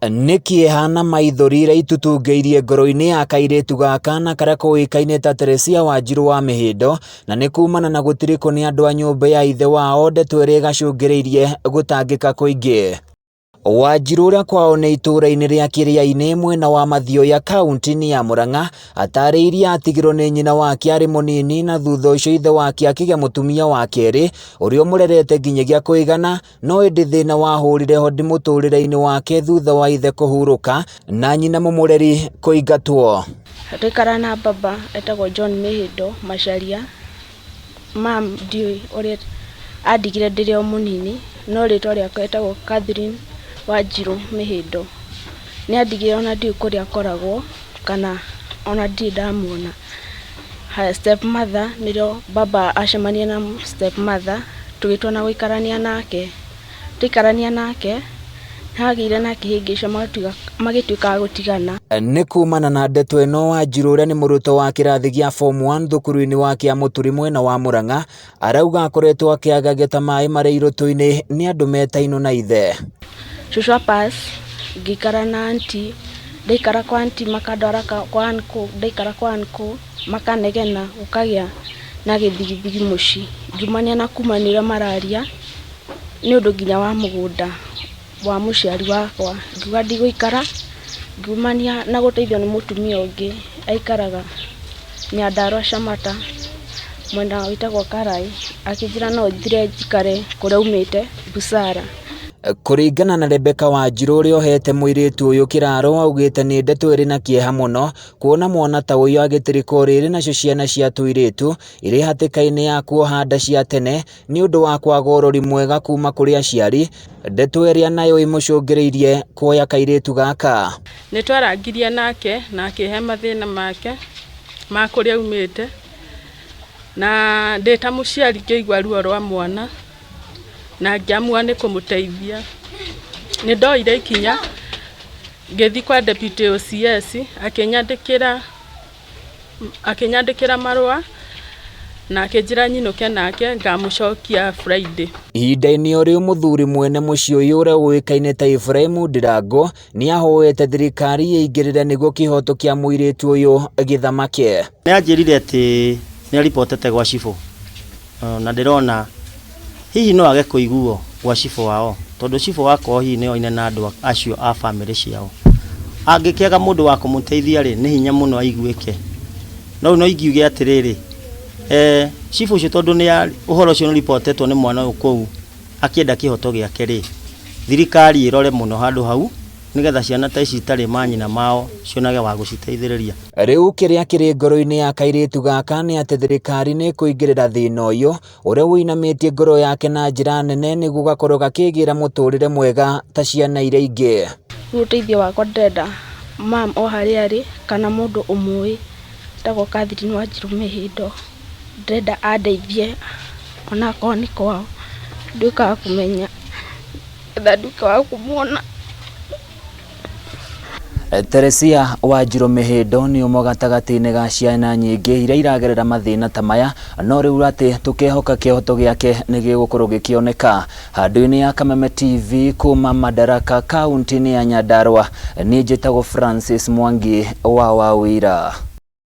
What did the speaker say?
Niki hana maithorira itutungeirie ngoro-ini ya kairitu gaka na karia koikaine ta Teresia Wanjiru wa Mihindo, na ni kumana na gutiriko ni andu a nyumba ya ithe wao ndeto iria igacungiriirie gutangika kuingi. Wanjiru uria kwao ni itura-ini ria Kiria-ini mwena wa Mathioya kaunti-ini ya Murang'a atariirie atigirwo ni nyina wake ari munini na thutha ucio ithe wake akigea mutumia wa keri uria murerete nginyagia kuigana, no indi thina wahurire hodi muturire-ini wake thutha wa ithe kuhuruka na nyina mumureri kuingatwo. Tukara na baba etagwo John Mihindo Macharia. Mam ndiui uria andigire ndiri o munini, no ritwa riakwa etagwo Catherine Wanjiru Mihindo. Ni andigire ona ndiui kuria akoragwo kana ona ndi ndamuona. Step mother nirio baba acemania na step mother, tugitwa na guikarania nake. Tuikarania nake hagire na kihingisho magituika gutigana. Ni kumana na ndeto ino Wanjiru uria ni muruto wa kirathi gia form 1 thukuru-ini wa Kiamuturi mwena wa Murang'a arauga akoretwo akiagageta mai mari irutu-ini ni andu metaino na ithe. Shusha pass ngikara na aunti, ndaikara kwa aunti makandwara kwa anko, ndaikara kwa anko makanegena ukagia na githigithigi muci ngimania na kumanira mararia ni undu nginya wa mugunda wa muciari wakwa. Ngiuga ndigũikara ngumania na guteithio ni mutumia ungi aikaraga Nyandarua Shamata mwena witagwo Karai, akijira no thire njikare kuria umite Busara. Kuringana na Rebecca Wanjiru uria ohete muiritu uyu kiraro augite ni ndeto iri na kieha muno kuona mwana ta uyu agitiriko riri nacio ciana cia tuiritu iri hatikaini ya kuoha nda cia tene ni undu wa kwaga urori mwega kuma kuri aciari, ndeto iria nayo imucungiriirie kuoya kairitu gaka. Ni twarangirie nake na akihe mathina make ma kuria umite, na ndeta muciari ngiigua ruo rwa mwana na ngiamua ni kumuteithia. Ni ndoire ikinya ngithi kwa deputy OCS akinyandikira marua na akinjira nyinuke nake ngamucokia Friday. Ihinda-ini o riu muthuri mwene mucii uyu uria uikaine ta Ephraim Ndirango ni ahoete thirikari yeingirire niguo kihoto kia muiritu uyu githamake. Ni anjirire ati ni aripotete gwa cifo na ndirona hihi no age kuiguo gwa cifo wao, tondu cifo wako hihi ni oine na andu acio a family ciao. Angikiaga mundu wa kumuteithia ri ni hinya muno aiguike. No ingiuge atiriri cifo ucio tondu ni uhoro ucio ripotetwo ni mwana uyu kou akienda kihoto giake ri thirikari irore muno handu hau nigetha ciana ta ici tari manyina mao cionage wa guciteithiriria. Riu kiria kiri ngoro-ini ya kairitu gaka ni ati thirikari ni kuingirira thina uyu uria winamitie ngoro yake na njira nene niguo gakorwo gakigira muturire mwega ta ciana iria ingi. Uteithio wakwa ndenda mam o haria ari kana mundu umui tagwo Catherine Wanjiru Mihindo, ndenda andeithie ona ko ni kwao nduka kumenya etha nduka wa kumuona. Teresia Wanjiru Mihindo ni umwe gatagati-ini ga ciana nyingi iria iragerera mathina ta maya, no riu ati tukihoka kihoto giake ni gigukorwo gikioneka. Handu-ini ya Kameme TV kuma Madaraka kaunti-ini ya Nyandarua, ni njitagwo Francis Mwangi wa Wawira.